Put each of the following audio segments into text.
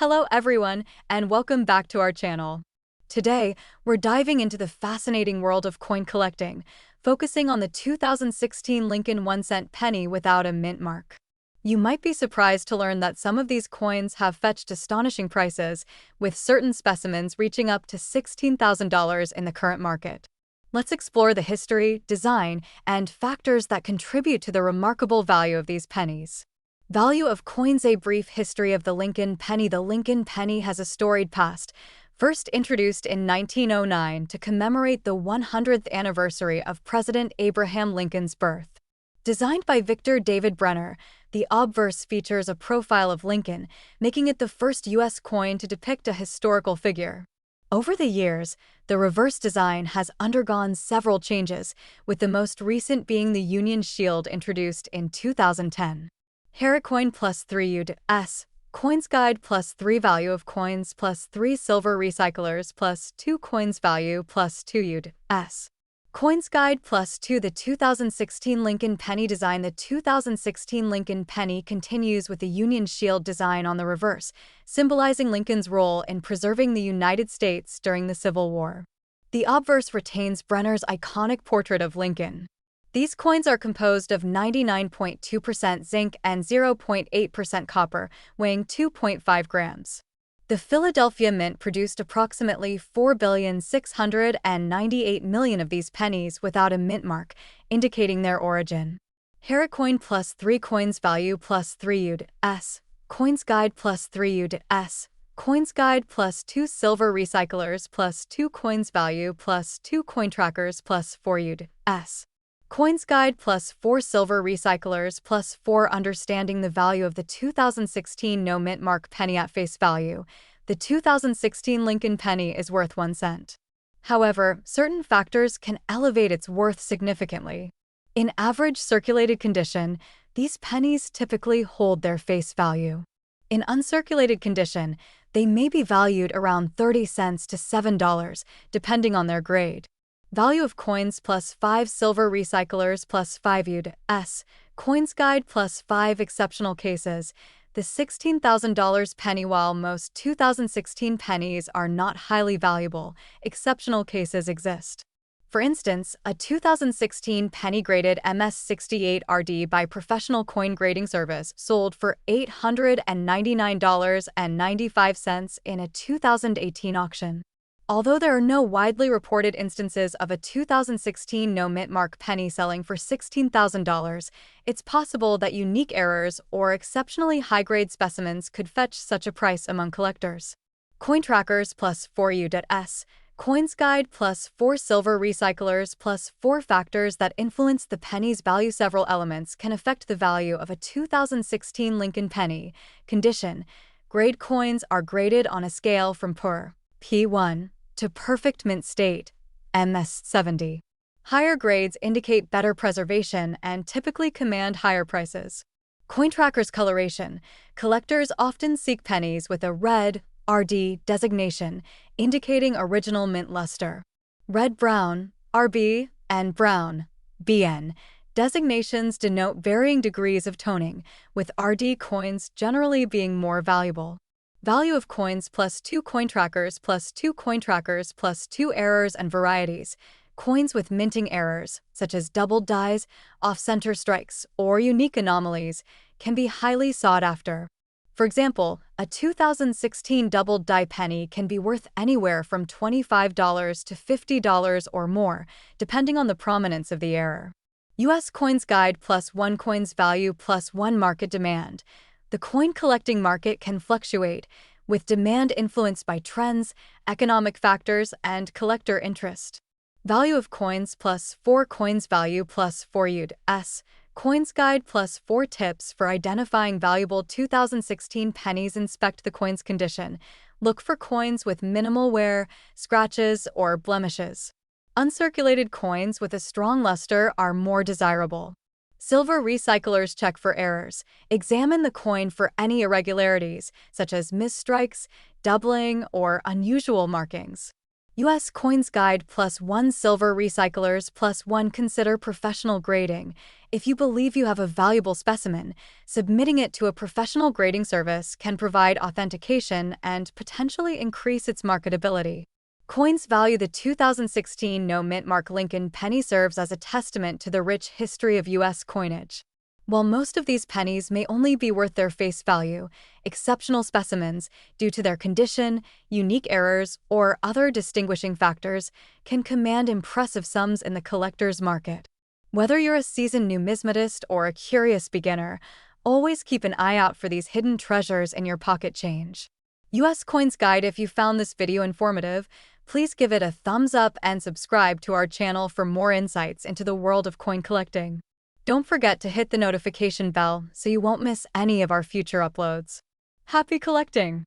Hello everyone, and welcome back to our channel. Today, we're diving into the fascinating world of coin collecting, focusing on the 2016 Lincoln 1-cent penny without a mint mark. You might be surprised to learn that some of these coins have fetched astonishing prices, with certain specimens reaching up to $16,000 in the current market. Let's explore the history, design, and factors that contribute to the remarkable value of these pennies. Value of coins. A brief history of the Lincoln penny. The Lincoln penny has a storied past, first introduced in 1909 to commemorate the 100th anniversary of President Abraham Lincoln's birth. Designed by Victor David Brenner, the obverse features a profile of Lincoln, making it the first U.S. coin to depict a historical figure. Over the years, the reverse design has undergone several changes, with the most recent being the Union Shield introduced in 2010. Coin plus 3 UD-S, Coins Guide plus 3 Value of coins plus 3 Silver recyclers plus 2 Coins Value plus 2 UD-S. Coins Guide plus 2 The 2016 Lincoln Penny Design. The 2016 Lincoln Penny continues with the Union Shield design on the reverse, symbolizing Lincoln's role in preserving the United States during the Civil War. The obverse retains Brenner's iconic portrait of Lincoln. These coins are composed of 99.2% zinc and 0.8% copper, weighing 2.5 grams. The Philadelphia Mint produced approximately 4,698,000,000 of these pennies without a mint mark, indicating their origin. Coin plus 3 Coins Value plus 3 UD-S, Coins Guide plus 3 UD-S, Coins Guide plus 2 Silver recyclers plus 2 Coins Value plus 2 Coin Trackers plus 4 UD-S. Coins Guide plus 4 Silver recyclers plus 4 Understanding the value of the 2016 no mint mark penny. At face value, the 2016 Lincoln penny is worth 1 cent. However, certain factors can elevate its worth significantly. In average circulated condition, these pennies typically hold their face value. In uncirculated condition, they may be valued around 30 cents to $7, depending on their grade. Value of coins plus 5 Silver recyclers plus 5 UD-S, Coins Guide plus 5 Exceptional cases. The $16,000 penny. While most 2016 pennies are not highly valuable, exceptional cases exist. For instance, a 2016 penny graded MS68RD by Professional Coin Grading Service sold for $899.95 in a 2018 auction. Although there are no widely reported instances of a 2016 no mint mark penny selling for $16,000, it's possible that unique errors or exceptionally high-grade specimens could fetch such a price among collectors. Coin Trackers plus 4 UD-S, Coins Guide plus 4 Silver recyclers plus 4 factors that influence the penny's value. Several elements can affect the value of a 2016 Lincoln penny. Condition: grade. Coins are graded on a scale from poor P1 to perfect mint state, MS70. Higher grades indicate better preservation and typically command higher prices. Coin Trackers coloration. Collectors often seek pennies with a red RD designation, indicating original mint luster. Red-brown RB and brown BN designations denote varying degrees of toning, with RD coins generally being more valuable. Value of coins plus 2 Coin Trackers plus 2 Coin Trackers plus 2 Errors and varieties. Coins with minting errors, such as doubled dies, off-center strikes, or unique anomalies, can be highly sought after. For example, a 2016 doubled die penny can be worth anywhere from $25 to $50 or more, depending on the prominence of the error. U.S. Coins Guide plus 1 Coins Value plus 1 Market demand. The coin collecting market can fluctuate, with demand influenced by trends, economic factors, and collector interest. Value of coins plus 4 Coins Value plus 4 UD-S, Coins Guide plus 4 tips for identifying valuable 2016 pennies. Inspect the coin's condition. Look for coins with minimal wear, scratches, or blemishes. Uncirculated coins with a strong luster are more desirable. Silver recyclers check for errors. Examine the coin for any irregularities, such as misstrikes, doubling, or unusual markings. US Coins Guide +1 Silver Recyclers +1 Consider professional grading. If you believe you have a valuable specimen, submitting it to a professional grading service can provide authentication and potentially increase its marketability. Coins Value. The 2016 No Mint Mark Lincoln penny serves as a testament to the rich history of U.S. coinage. While most of these pennies may only be worth their face value, exceptional specimens, due to their condition, unique errors, or other distinguishing factors, can command impressive sums in the collector's market. Whether you're a seasoned numismatist or a curious beginner, always keep an eye out for these hidden treasures in your pocket change. US Coins Guide. If you found this video informative, please give it a thumbs up and subscribe to our channel for more insights into the world of coin collecting. Don't forget to hit the notification bell so you won't miss any of our future uploads. Happy collecting!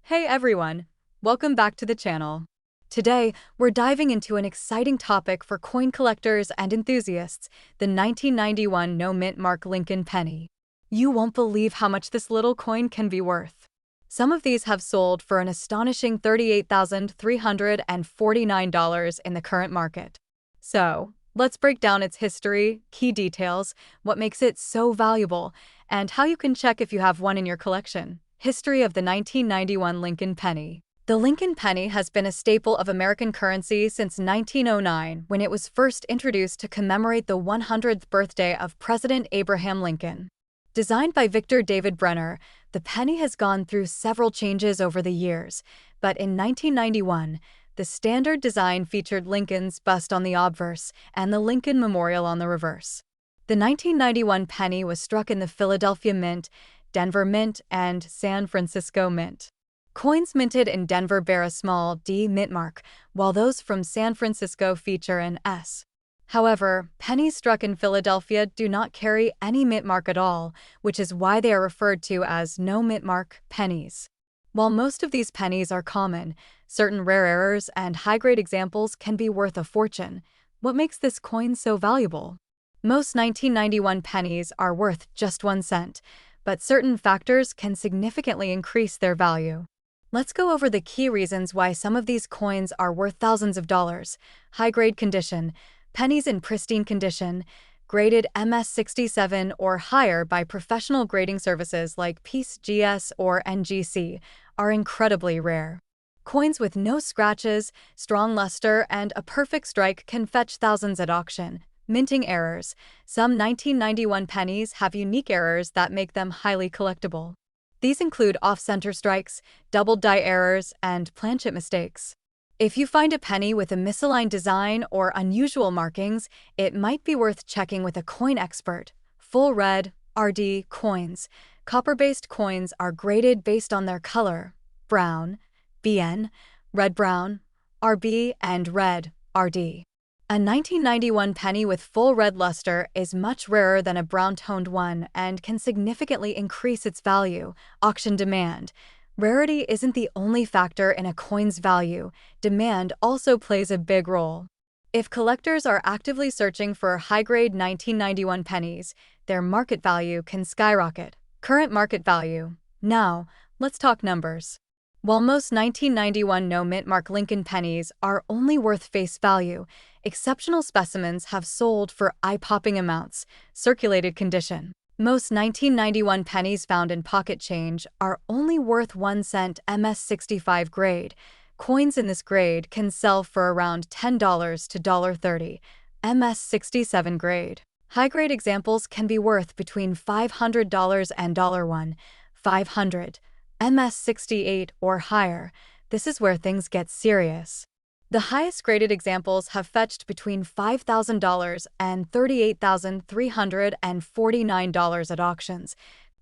Hey everyone, welcome back to the channel. Today, we're diving into an exciting topic for coin collectors and enthusiasts, the 1991 No Mint Mark Lincoln penny. You won't believe how much this little coin can be worth. Some of these have sold for an astonishing $38,349 in the current market. So, let's break down its history, key details, what makes it so valuable, and how you can check if you have one in your collection. History of the 1991 Lincoln penny. The Lincoln penny has been a staple of American currency since 1909, when it was first introduced to commemorate the 100th birthday of President Abraham Lincoln. Designed by Victor David Brenner, the penny has gone through several changes over the years, but in 1991, the standard design featured Lincoln's bust on the obverse and the Lincoln Memorial on the reverse. The 1991 penny was struck in the Philadelphia Mint, Denver Mint, and San Francisco Mint. Coins minted in Denver bear a small D mint mark, while those from San Francisco feature an S. However, pennies struck in Philadelphia do not carry any mint mark at all, which is why they are referred to as no mint mark pennies. While most of these pennies are common, certain rare errors and high-grade examples can be worth a fortune. What makes this coin so valuable? Most 1991 pennies are worth just 1 cent, but certain factors can significantly increase their value. Let's go over the key reasons why some of these coins are worth thousands of dollars. High-grade condition. Pennies in pristine condition, graded MS67 or higher by professional grading services like Peace GS or NGC, are incredibly rare. Coins with no scratches, strong luster, and a perfect strike can fetch thousands at auction. Minting errors. Some 1991 pennies have unique errors that make them highly collectible. These include off-center strikes, doubled die errors, and planchet mistakes. If you find a penny with a misaligned design or unusual markings, it might be worth checking with a coin expert. Full red, RD coins. Copper-based coins are graded based on their color: brown, BN, red-brown, RB, and red, RD. A 1991 penny with full red luster is much rarer than a brown-toned one and can significantly increase its value. Auction demand. Rarity isn't the only factor in a coin's value. Demand also plays a big role. If collectors are actively searching for high-grade 1991 pennies, their market value can skyrocket. Current market value. Now, let's talk numbers. While most 1991 No Mint Mark Lincoln pennies are only worth face value, exceptional specimens have sold for eye-popping amounts. Circulated condition. Most 1991 pennies found in pocket change are only worth 1 cent MS65 grade. Coins in this grade can sell for around $10 to $1.30. MS67 grade. High-grade examples can be worth between $500 and $1. 500. MS68 or higher. This is where things get serious. The highest graded examples have fetched between $5,000 and $38,349 at auctions.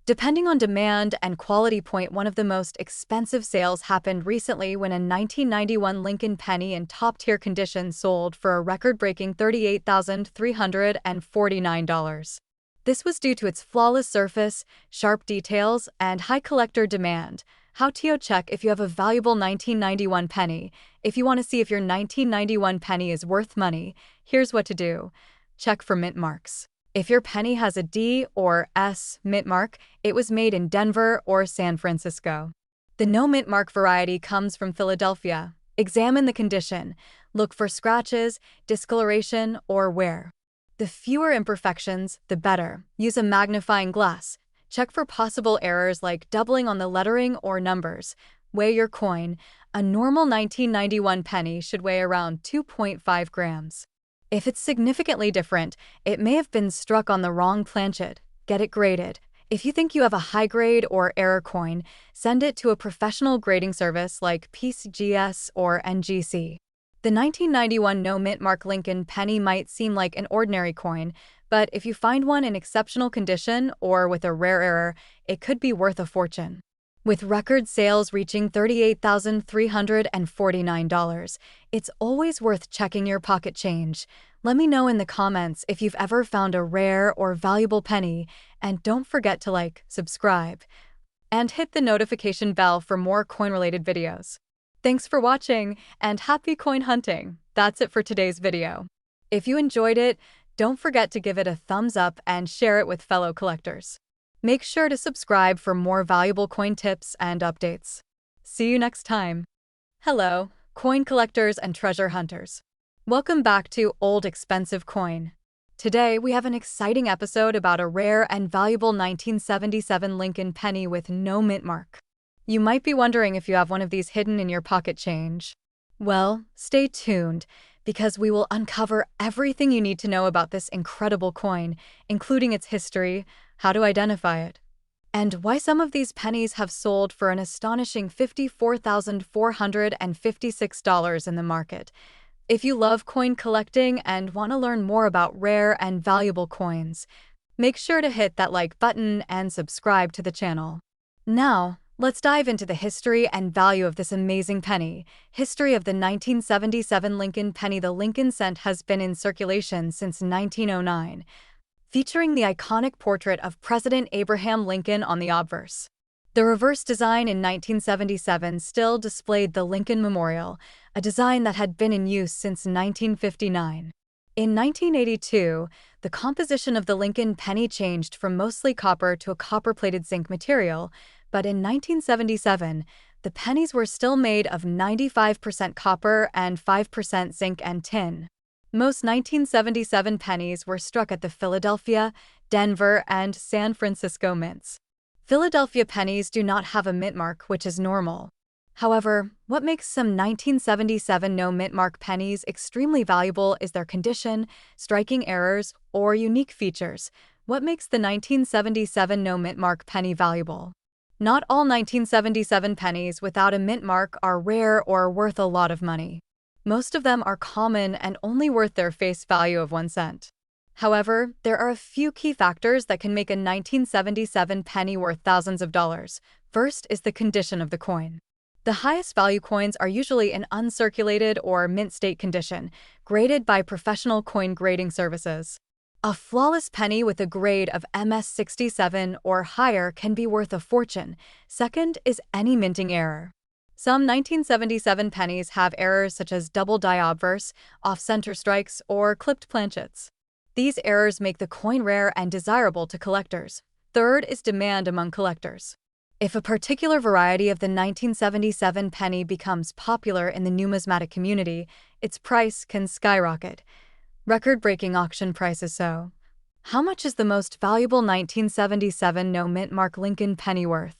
Depending on demand and quality point, one of the most expensive sales happened recently when a 1991 Lincoln penny in top-tier condition sold for a record-breaking $38,349. This was due to its flawless surface, sharp details, and high collector demand. How to check if you have a valuable 1991 penny. If you want to see if your 1991 penny is worth money, here's what to do. Check for mint marks. If your penny has a D or S mint mark, it was made in Denver or San Francisco. The no mint mark variety comes from Philadelphia. Examine the condition. Look for scratches, discoloration, or wear. The fewer imperfections, the better. Use a magnifying glass. Check for possible errors like doubling on the lettering or numbers. Weigh your coin. A normal 1991 penny should weigh around 2.5 grams. If it's significantly different, it may have been struck on the wrong planchet. Get it graded. If you think you have a high-grade or error coin, send it to a professional grading service like PCGS or NGC. The 1991 no mint mark Lincoln penny might seem like an ordinary coin, but if you find one in exceptional condition or with a rare error, it could be worth a fortune. With record sales reaching $38,349, it's always worth checking your pocket change. Let me know in the comments if you've ever found a rare or valuable penny, and don't forget to like, subscribe, and hit the notification bell for more coin-related videos. Thanks for watching, and happy coin hunting! That's it for today's video. If you enjoyed it, don't forget to give it a thumbs up and share it with fellow collectors. Make sure to subscribe for more valuable coin tips and updates. See you next time. Hello, coin collectors and treasure hunters. Welcome back to Old Expensive Coin. Today, we have an exciting episode about a rare and valuable 1977 Lincoln penny with no mint mark. You might be wondering if you have one of these hidden in your pocket change. Well, stay tuned, because we will uncover everything you need to know about this incredible coin, including its history, how to identify it, and why some of these pennies have sold for an astonishing $54,456 in the market. If you love coin collecting and want to learn more about rare and valuable coins, make sure to hit that like button and subscribe to the channel. Now, let's dive into the history and value of this amazing penny. History of the 1977 Lincoln penny. The Lincoln cent has been in circulation since 1909, featuring the iconic portrait of President Abraham Lincoln on the obverse. The reverse design in 1977 still displayed the Lincoln Memorial, a design that had been in use since 1959. In 1982, the composition of the Lincoln penny changed from mostly copper to a copper-plated zinc material, but in 1977, the pennies were still made of 95% copper and 5% zinc and tin. Most 1977 pennies were struck at the Philadelphia, Denver, and San Francisco mints. Philadelphia pennies do not have a mint mark, which is normal. However, what makes some 1977 no mint mark pennies extremely valuable is their condition, striking errors, or unique features. What makes the 1977 no mint mark penny valuable? Not all 1977 pennies without a mint mark are rare or worth a lot of money. Most of them are common and only worth their face value of 1 cent. However, there are a few key factors that can make a 1977 penny worth thousands of dollars. First is the condition of the coin. The highest value coins are usually in uncirculated or mint state condition, graded by professional coin grading services. A flawless penny with a grade of MS67 or higher can be worth a fortune. Second is any minting error. Some 1977 pennies have errors such as double die obverse, off-center strikes, or clipped planchets. These errors make the coin rare and desirable to collectors. Third is demand among collectors. If a particular variety of the 1977 penny becomes popular in the numismatic community, its price can skyrocket. Record-breaking auction prices. So, how much is the most valuable 1977 no mint mark Lincoln penny worth?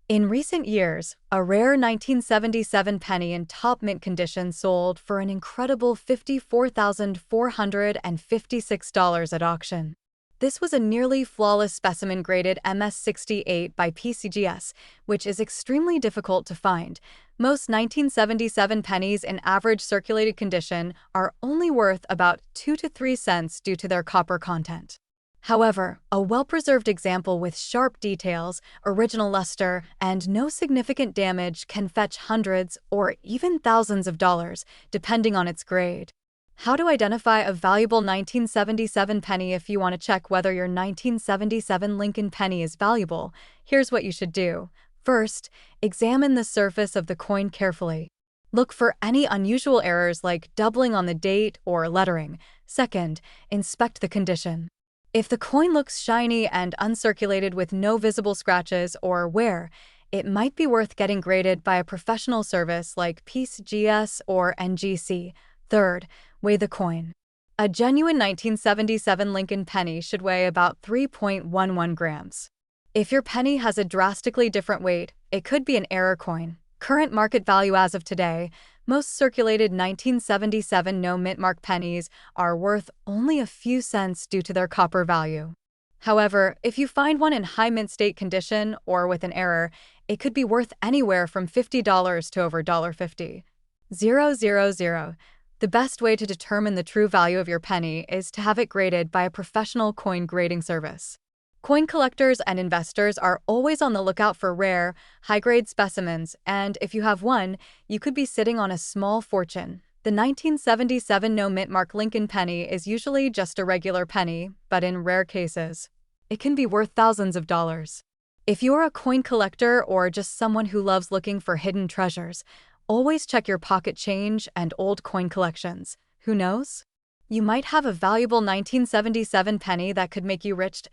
In recent years, a rare 1977 penny in top mint condition sold for an incredible $54,456 at auction. This was a nearly flawless specimen graded MS68 by PCGS, which is extremely difficult to find. Most 1977 pennies in average circulated condition are only worth about 2 to 3 cents due to their copper content. However, a well-preserved example with sharp details, original luster, and no significant damage can fetch hundreds or even thousands of dollars, depending on its grade. How to identify a valuable 1977 penny? If you want to check whether your 1977 Lincoln penny is valuable, here's what you should do. First, examine the surface of the coin carefully. Look for any unusual errors like doubling on the date or lettering. Second, inspect the condition. If the coin looks shiny and uncirculated with no visible scratches or wear, it might be worth getting graded by a professional service like Pennies or NGC. Third, weigh the coin. A genuine 1977 Lincoln penny should weigh about 3.11 grams. If your penny has a drastically different weight, it could be an error coin. Current market value as of today, most circulated 1977 no-mint mark pennies are worth only a few cents due to their copper value. However, if you find one in high mint state condition or with an error, it could be worth anywhere from $50 to over $50. 000. The best way to determine the true value of your penny is to have it graded by a professional coin grading service. Coin collectors and investors are always on the lookout for rare, high-grade specimens, and if you have one, you could be sitting on a small fortune. The 1977 no-mint mark Lincoln penny is usually just a regular penny, but in rare cases, it can be worth thousands of dollars. If you're a coin collector or just someone who loves looking for hidden treasures, always check your pocket change and old coin collections. Who knows? You might have a valuable 1977 penny that could make you rich.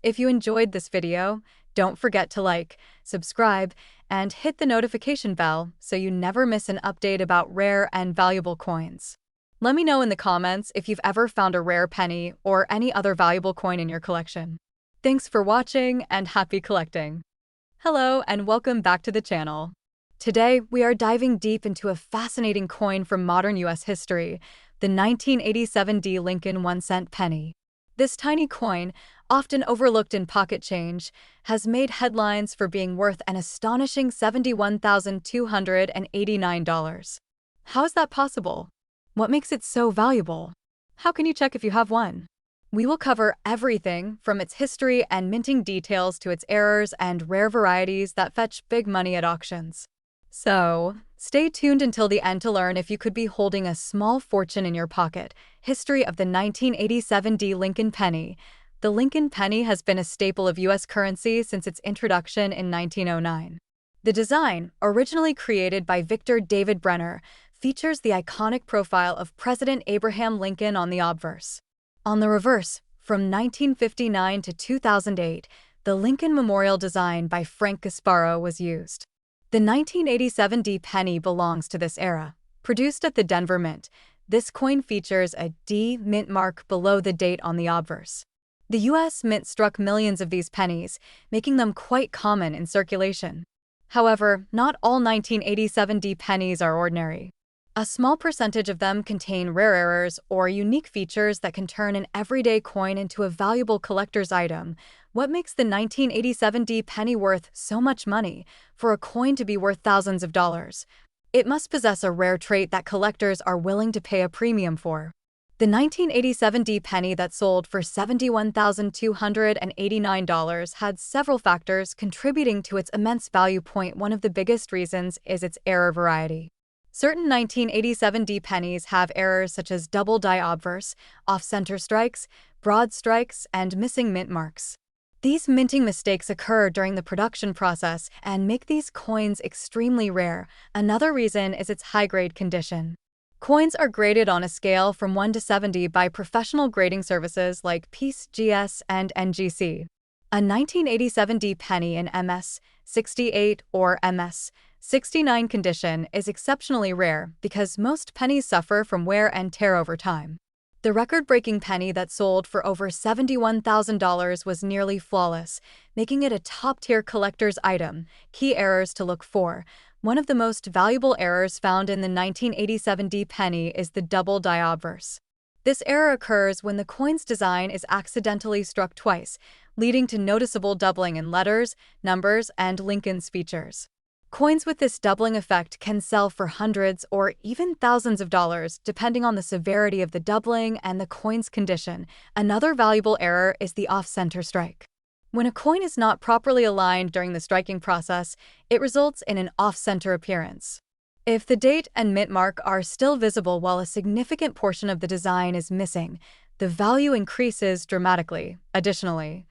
If you enjoyed this video, don't forget to like, subscribe, and hit the notification bell so you never miss an update about rare and valuable coins. Let me know in the comments if you've ever found a rare penny or any other valuable coin in your collection. Thanks for watching and happy collecting! Hello and welcome back to the channel. Today, we are diving deep into a fascinating coin from modern U.S. history, the 1987 Lincoln 1-cent penny. This tiny coin, often overlooked in pocket change, has made headlines for being worth an astonishing $71,289. How is that possible? What makes it so valuable? How can you check if you have one? We will cover everything from its history and minting details to its errors and rare varieties that fetch big money at auctions. So, stay tuned until the end to learn if you could be holding a small fortune in your pocket. History of the 1987 Lincoln penny. The Lincoln penny has been a staple of U.S. currency since its introduction in 1909. The design, originally created by Victor David Brenner, features the iconic profile of President Abraham Lincoln on the obverse. On the reverse, from 1959 to 2008, the Lincoln Memorial design by Frank Gasparo was used. The 1987 penny belongs to this era. Produced at the Denver Mint, this coin features a D mint mark below the date on the obverse. The U.S. Mint struck millions of these pennies, making them quite common in circulation. However, not all 1987 pennies are ordinary. A small percentage of them contain rare errors or unique features that can turn an everyday coin into a valuable collector's item. What makes the 1987 penny worth so much money? For a coin to be worth thousands of dollars, it must possess a rare trait that collectors are willing to pay a premium for. The 1987 penny that sold for $71,289 had several factors contributing to its immense value. One of the biggest reasons is its error variety. Certain 1987 pennies have errors such as double die obverse, off-center strikes, broad strikes, and missing mint marks. These minting mistakes occur during the production process and make these coins extremely rare. Another reason is its high-grade condition. Coins are graded on a scale from 1 to 70 by professional grading services like Pennies and NGC. A 1987 penny in MS 68 or MS 69 condition is exceptionally rare because most pennies suffer from wear and tear over time. The record-breaking penny that sold for over $71,000 was nearly flawless, making it a top-tier collector's item. Key errors to look for. One of the most valuable errors found in the 1987 penny is the double die obverse. This error occurs when the coin's design is accidentally struck twice, leading to noticeable doubling in letters, numbers, and Lincoln's features. Coins with this doubling effect can sell for hundreds or even thousands of dollars, depending on the severity of the doubling and the coin's condition. Another valuable error is the off-center strike. When a coin is not properly aligned during the striking process, it results in an off-center appearance. If the date and mint mark are still visible while a significant portion of the design is missing, the value increases dramatically. Additionally,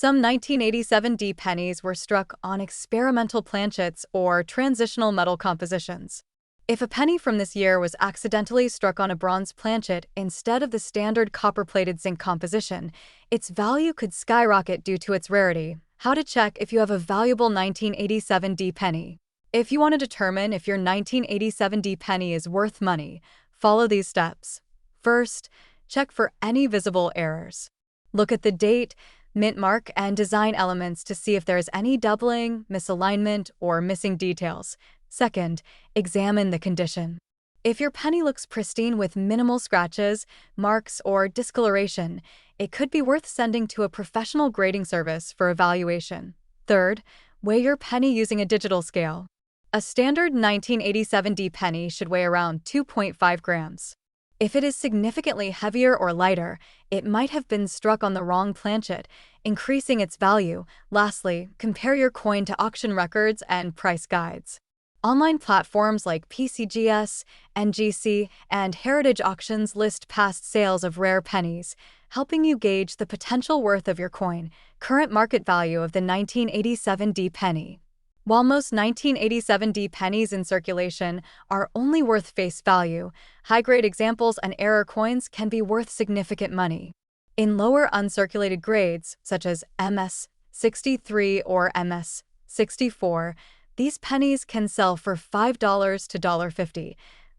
some 1987 pennies were struck on experimental planchets or transitional metal compositions. If a penny from this year was accidentally struck on a bronze planchet instead of the standard copper-plated zinc composition, its value could skyrocket due to its rarity. How to check if you have a valuable 1987D penny. If you want to determine if your 1987D penny is worth money, follow these steps. First, check for any visible errors. Look at the date, mint mark, and design elements to see if there's any doubling, misalignment, or missing details. Second, examine the condition. If your penny looks pristine with minimal scratches, marks, or discoloration, it could be worth sending to a professional grading service for evaluation. Third, weigh your penny using a digital scale. A standard 1987D penny should weigh around 2.5 grams. If it is significantly heavier or lighter, it might have been struck on the wrong planchet, increasing its value. Lastly, compare your coin to auction records and price guides. Online platforms like PCGS, NGC, and Heritage Auctions list past sales of rare pennies, helping you gauge the potential worth of your coin. Current market value of the 1987D penny. While most 1987D pennies in circulation are only worth face value, high-grade examples and error coins can be worth significant money. In lower uncirculated grades, such as MS-63 or MS-64, these pennies can sell for $5 to $1.50.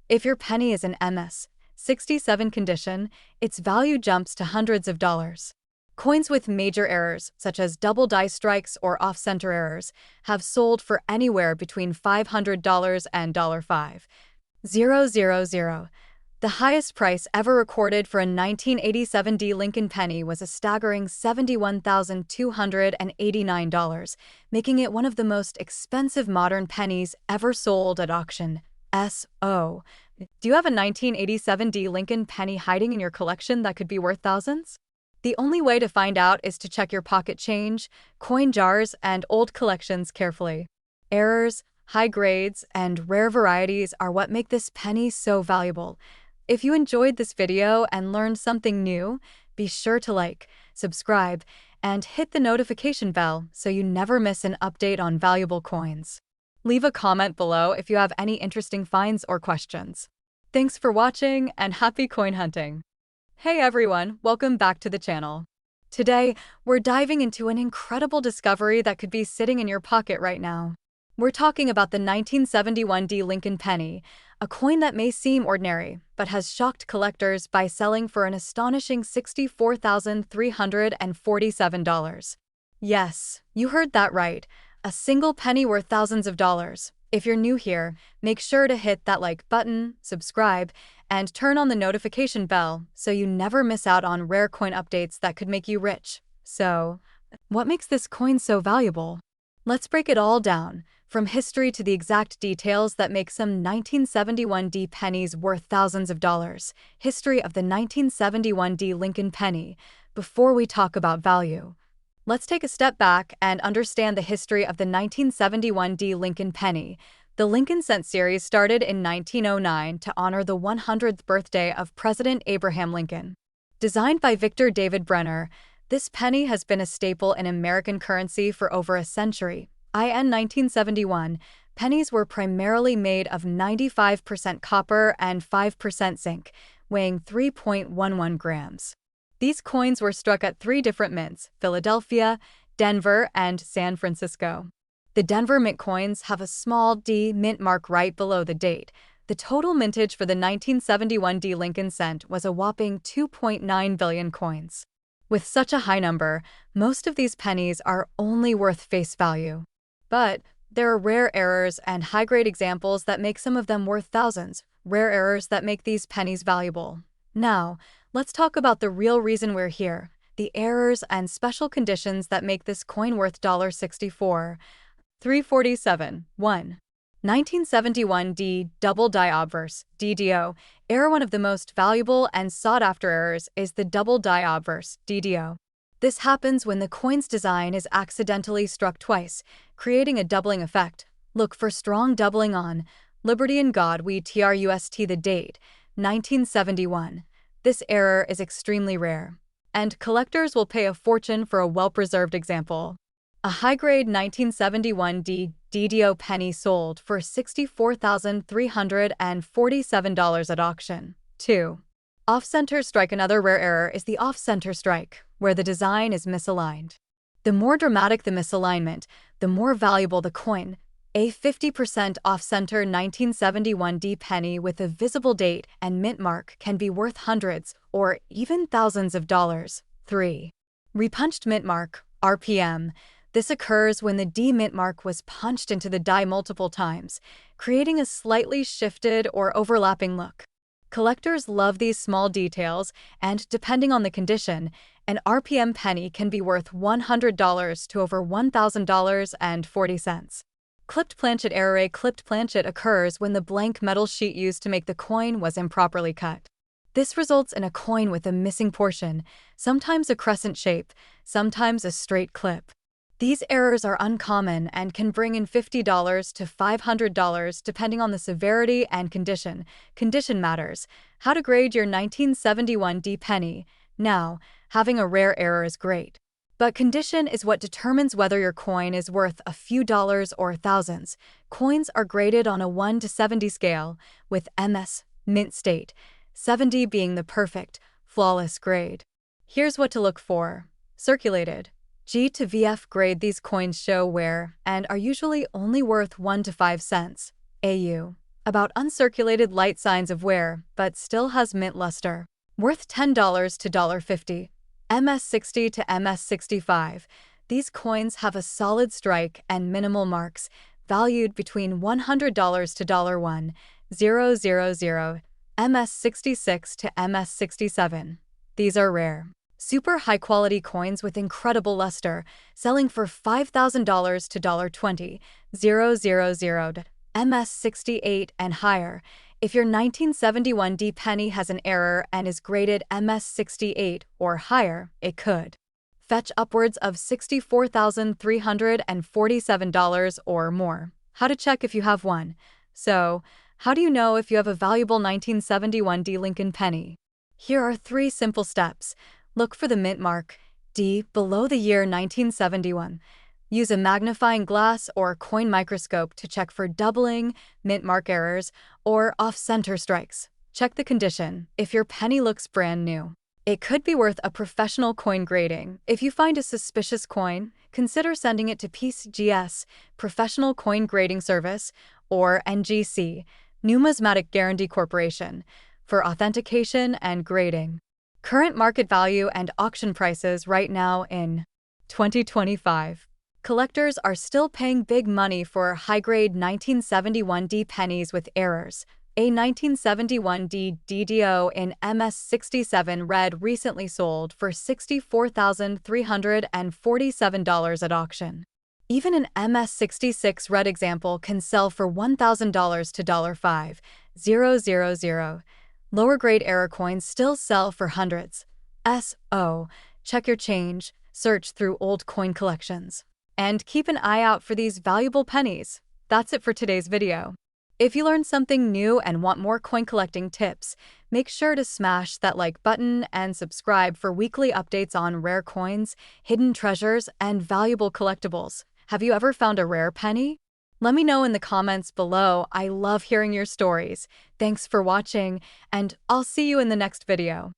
If your penny is in MS-67 condition, its value jumps to hundreds of dollars. Coins with major errors, such as double die strikes or off-center errors, have sold for anywhere between $500 and $5,000. The highest price ever recorded for a 1987D Lincoln penny was a staggering $71,289, making it one of the most expensive modern pennies ever sold at auction. Do you have a 1987D Lincoln penny hiding in your collection that could be worth thousands? The only way to find out is to check your pocket change, coin jars, and old collections carefully. Errors, high grades, and rare varieties are what make this penny so valuable. If you enjoyed this video and learned something new, be sure to like, subscribe, and hit the notification bell so you never miss an update on valuable coins. Leave a comment below if you have any interesting finds or questions. Thanks for watching and happy coin hunting! Hey everyone, welcome back to the channel. Today, we're diving into an incredible discovery that could be sitting in your pocket right now. We're talking about the 1971D Lincoln penny, a coin that may seem ordinary, but has shocked collectors by selling for an astonishing $64,347. Yes, you heard that right, a single penny worth thousands of dollars. If you're new here, make sure to hit that like button, subscribe, and turn on the notification bell so you never miss out on rare coin updates that could make you rich. So, what makes this coin so valuable? Let's break it all down, from history to the exact details that make some 1971D pennies worth thousands of dollars. History of the 1971D Lincoln penny. Before we talk about value, let's take a step back and understand the history of the 1971D Lincoln penny. The Lincoln Cent series started in 1909 to honor the 100th birthday of President Abraham Lincoln. Designed by Victor David Brenner, this penny has been a staple in American currency for over a century. In 1971, pennies were primarily made of 95% copper and 5% zinc, weighing 3.11 grams. These coins were struck at 3 different mints: Philadelphia, Denver, and San Francisco. The Denver mint coins have a small D mint mark right below the date. The total mintage for the 1971D Lincoln Cent was a whopping 2.9 billion coins. With such a high number, most of these pennies are only worth face value. But there are rare errors and high-grade examples that make some of them worth thousands, rare errors that make these pennies valuable. Now, let's talk about the real reason we're here, the errors and special conditions that make this coin worth $64,347. 1. 1971D Double Die Obverse, DDO. Error. One of the most valuable and sought-after errors is the double die obverse, DDO. This happens when the coin's design is accidentally struck twice, creating a doubling effect. Look for strong doubling on Liberty and God We Trust. The date, 1971. This error is extremely rare, and collectors will pay a fortune for a well-preserved example. A high-grade 1971D DDO penny sold for $64,347 at auction. 2. Off-center strike. Another rare error is the off-center strike, where the design is misaligned. The more dramatic the misalignment, the more valuable the coin. A 50% off-center 1971 penny with a visible date and mint mark can be worth hundreds or even thousands of dollars. 3. Repunched mint mark, RPM. This occurs when the D mint mark was punched into the die multiple times, creating a slightly shifted or overlapping look. Collectors love these small details, and depending on the condition, an RPM penny can be worth $100 to over $1,000.40. Clipped planchet error. A clipped planchet occurs when the blank metal sheet used to make the coin was improperly cut. This results in a coin with a missing portion, sometimes a crescent shape, sometimes a straight clip. These errors are uncommon and can bring in $50 to $500 depending on the severity and condition. Condition matters. How to grade your 1971 penny. Now, having a rare error is great. But condition is what determines whether your coin is worth a few dollars or thousands. Coins are graded on a 1 to 70 scale, with MS, mint state, 70 being the perfect, flawless grade. Here's what to look for. Circulated. G to VF grade. These coins show wear and are usually only worth 1 to 5 cents. AU. About uncirculated, light signs of wear, but still has mint luster. Worth $10 to $1.50. MS60 to MS65. These coins have a solid strike and minimal marks, valued between $100 to $1,000. MS66 to MS67. These are rare. Super high-quality coins with incredible luster, selling for $5,000 to $20. MS68 and higher. If your 1971 penny has an error and is graded MS68 or higher, it could fetch upwards of $64,347 or more. How to check if you have one. So, how do you know if you have a valuable 1971 Lincoln penny? Here are 3 simple steps. Look for the mint mark, D, below the year 1971. Use a magnifying glass or coin microscope to check for doubling, mint mark errors, or off-center strikes. Check the condition. If your penny looks brand new, it could be worth a professional coin grading. If you find a suspicious coin, consider sending it to PCGS, Professional Coin Grading Service, or NGC, Numismatic Guarantee Corporation, for authentication and grading. Current market value and auction prices right now in 2025. Collectors are still paying big money for high-grade 1971 pennies with errors. A 1971 DDO in MS67 red recently sold for $64,347 at auction. Even an MS66 red example can sell for $1,000 to $5,000. Lower-grade error coins still sell for hundreds. Check your change, search through old coin collections, and keep an eye out for these valuable pennies. That's it for today's video. If you learned something new and want more coin collecting tips, make sure to smash that like button and subscribe for weekly updates on rare coins, hidden treasures, and valuable collectibles. Have you ever found a rare penny? Let me know in the comments below. I love hearing your stories. Thanks for watching, and I'll see you in the next video.